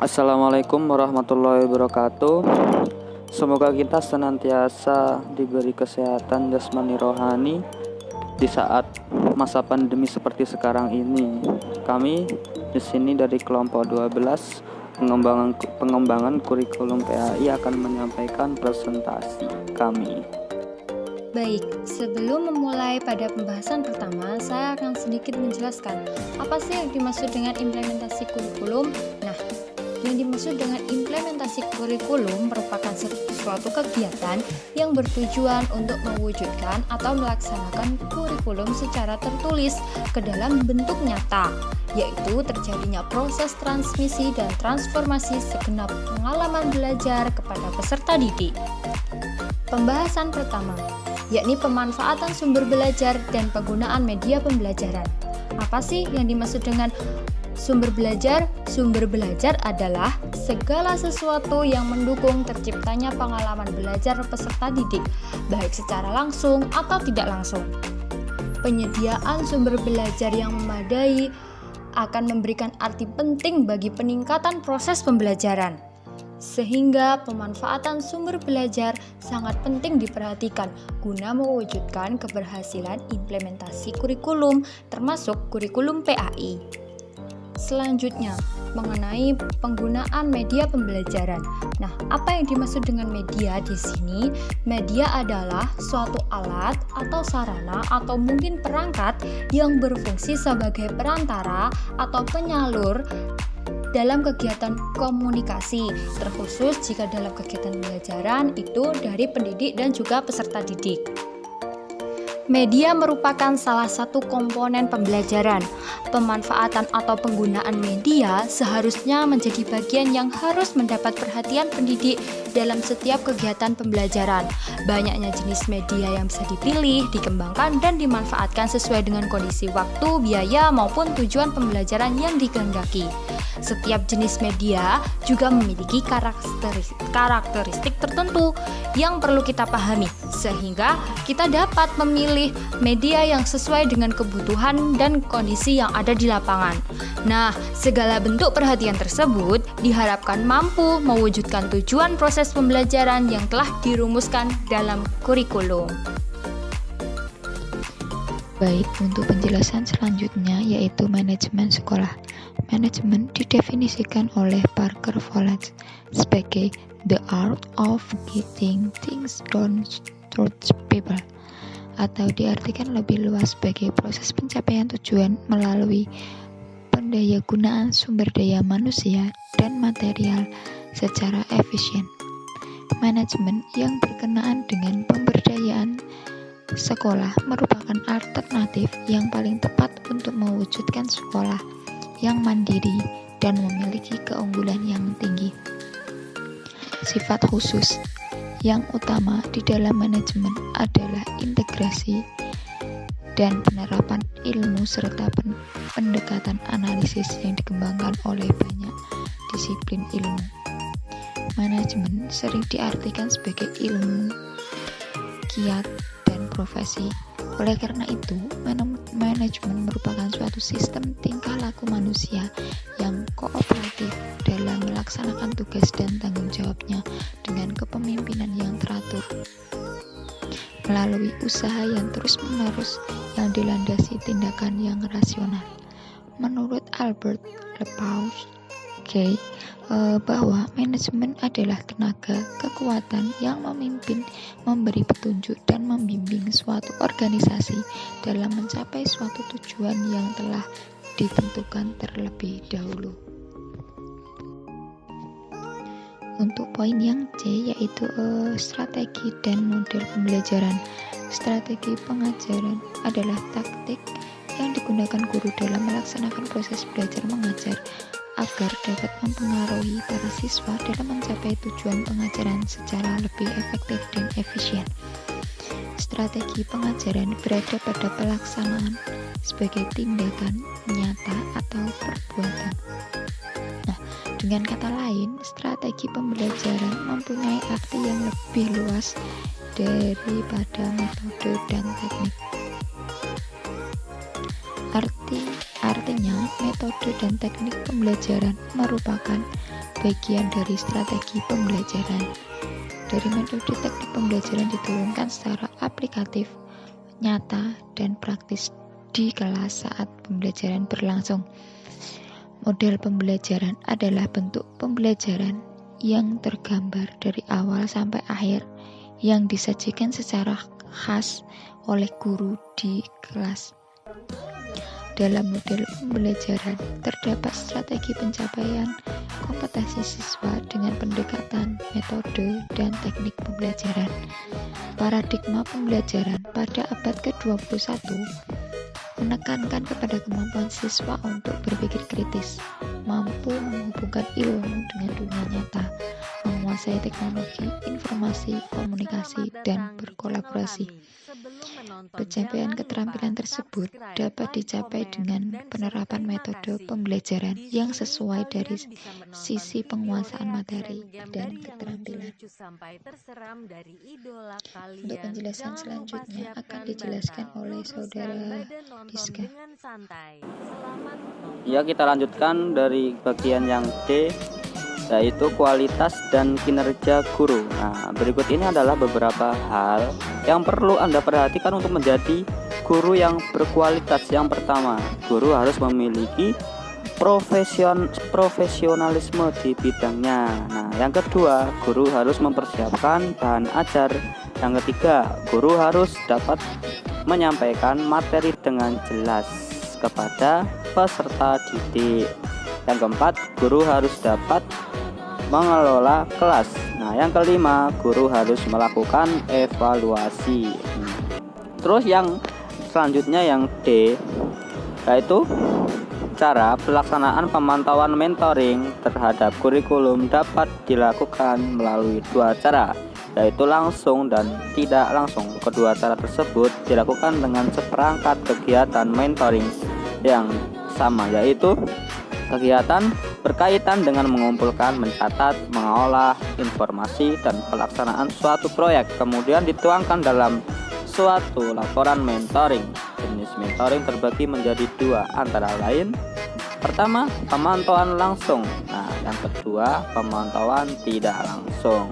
Assalamualaikum warahmatullahi wabarakatuh. Semoga kita senantiasa diberi kesehatan jasmani rohani di saat masa pandemi seperti sekarang ini. Kami di sini dari kelompok 12 pengembangan kurikulum PAI akan menyampaikan presentasi kami. Baik, sebelum memulai pada pembahasan pertama, saya akan sedikit menjelaskan apa sih yang dimaksud dengan implementasi kurikulum. Nah, yang dimaksud dengan implementasi kurikulum merupakan suatu kegiatan yang bertujuan untuk mewujudkan atau melaksanakan kurikulum secara tertulis ke dalam bentuk nyata, yaitu terjadinya proses transmisi dan transformasi segenap pengalaman belajar kepada peserta didik. Pembahasan pertama, yakni pemanfaatan sumber belajar dan penggunaan media pembelajaran. Apa sih yang dimaksud dengan sumber belajar? Sumber belajar adalah segala sesuatu yang mendukung terciptanya pengalaman belajar peserta didik, baik secara langsung atau tidak langsung. Penyediaan sumber belajar yang memadai akan memberikan arti penting bagi peningkatan proses pembelajaran. Sehingga pemanfaatan sumber belajar sangat penting diperhatikan guna mewujudkan keberhasilan implementasi kurikulum, termasuk kurikulum PAI. Selanjutnya, mengenai penggunaan media pembelajaran. Nah, apa yang dimaksud dengan media di sini? Media adalah suatu alat atau sarana atau mungkin perangkat yang berfungsi sebagai perantara atau penyalur dalam kegiatan komunikasi, terkhusus jika dalam kegiatan pembelajaran itu dari pendidik dan juga peserta didik. Media merupakan salah satu komponen pembelajaran. Pemanfaatan atau penggunaan media seharusnya menjadi bagian yang harus mendapat perhatian pendidik dalam setiap kegiatan pembelajaran. Banyaknya jenis media yang bisa dipilih, dikembangkan, dan dimanfaatkan sesuai dengan kondisi waktu, biaya, maupun tujuan pembelajaran yang dikehendaki. Setiap jenis media juga memiliki karakteristik tertentu yang perlu kita pahami, sehingga kita dapat memilih media yang sesuai dengan kebutuhan dan kondisi yang ada di lapangan. Nah, segala bentuk perhatian tersebut diharapkan mampu mewujudkan tujuan proses pembelajaran yang telah dirumuskan dalam kurikulum. Baik, untuk penjelasan selanjutnya yaitu manajemen sekolah. Manajemen didefinisikan oleh Parker Follett sebagai the art of getting things done through people, atau diartikan lebih luas sebagai proses pencapaian tujuan melalui pendayagunaan sumber daya manusia dan material secara efisien. Manajemen yang berkenaan dengan pemberdayaan sekolah merupakan alternatif yang paling tepat untuk mewujudkan sekolah yang mandiri dan memiliki keunggulan yang tinggi. Sifat khusus yang utama di dalam manajemen adalah integrasi dan penerapan ilmu serta pendekatan analisis yang dikembangkan oleh banyak disiplin ilmu. Manajemen sering diartikan sebagai ilmu, kiat, dan profesi. Oleh karena itu, manajemen merupakan suatu sistem tingkah laku manusia yang kooperatif dalam melaksanakan tugas dan tanggung jawabnya dengan kepemimpinan yang teratur melalui usaha yang terus-menerus yang dilandasi tindakan yang rasional. Menurut Albert Lepage bahwa manajemen adalah tenaga, kekuatan yang memimpin, memberi petunjuk, dan membimbing suatu organisasi dalam mencapai suatu tujuan yang telah ditentukan terlebih dahulu. Untuk poin yang C yaitu strategi dan model pembelajaran. Strategi pengajaran adalah taktik yang digunakan guru dalam melaksanakan proses belajar mengajar agar dapat mempengaruhi para siswa dalam mencapai tujuan pengajaran secara lebih efektif dan efisien. Strategi pengajaran berada pada pelaksanaan sebagai tindakan nyata atau perbuatan. Nah, dengan kata lain, strategi pembelajaran mempunyai arti yang lebih luas daripada metode dan teknik. Artinya, metode dan teknik pembelajaran merupakan bagian dari strategi pembelajaran. Dari metode teknik pembelajaran diturunkan secara aplikatif, nyata, dan praktis di kelas saat pembelajaran berlangsung. Model pembelajaran adalah bentuk pembelajaran yang tergambar dari awal sampai akhir yang disajikan secara khas oleh guru di kelas. Dalam model pembelajaran terdapat strategi pencapaian kompetensi siswa dengan pendekatan, metode, dan teknik pembelajaran. Paradigma pembelajaran pada abad ke-21 menekankan kepada kemampuan siswa untuk berpikir kritis, mampu menghubungkan ilmu dengan dunia nyata, menguasai teknologi, informasi, komunikasi, dan berkolaborasi. Pencapaian keterampilan tersebut dapat dicapai dengan penerapan metode pembelajaran yang sesuai dari sisi penguasaan materi dan keterampilan. Untuk penjelasan selanjutnya akan dijelaskan oleh saudara Diska. Ya, kita lanjutkan dari bagian yang D, yaitu kualitas dan kinerja guru. Nah, berikut ini adalah beberapa hal yang perlu Anda perhatikan untuk menjadi guru yang berkualitas. Yang pertama, guru harus memiliki profesionalisme di bidangnya. Nah, yang kedua, guru harus mempersiapkan bahan ajar. Yang ketiga, guru harus dapat menyampaikan materi dengan jelas kepada peserta didik. Yang keempat, guru harus dapat mengelola kelas. Nah, yang kelima, guru harus melakukan evaluasi. Terus yang selanjutnya yang D, yaitu cara pelaksanaan pemantauan mentoring terhadap kurikulum dapat dilakukan melalui dua cara, yaitu langsung dan tidak langsung. Kedua cara tersebut dilakukan dengan seperangkat kegiatan mentoring yang sama, yaitu kegiatan berkaitan dengan mengumpulkan, mencatat, mengolah informasi, dan pelaksanaan suatu proyek, kemudian dituangkan dalam suatu laporan mentoring. Jenis mentoring terbagi menjadi dua, antara lain: pertama, pemantauan langsung. Nah, yang kedua, pemantauan tidak langsung.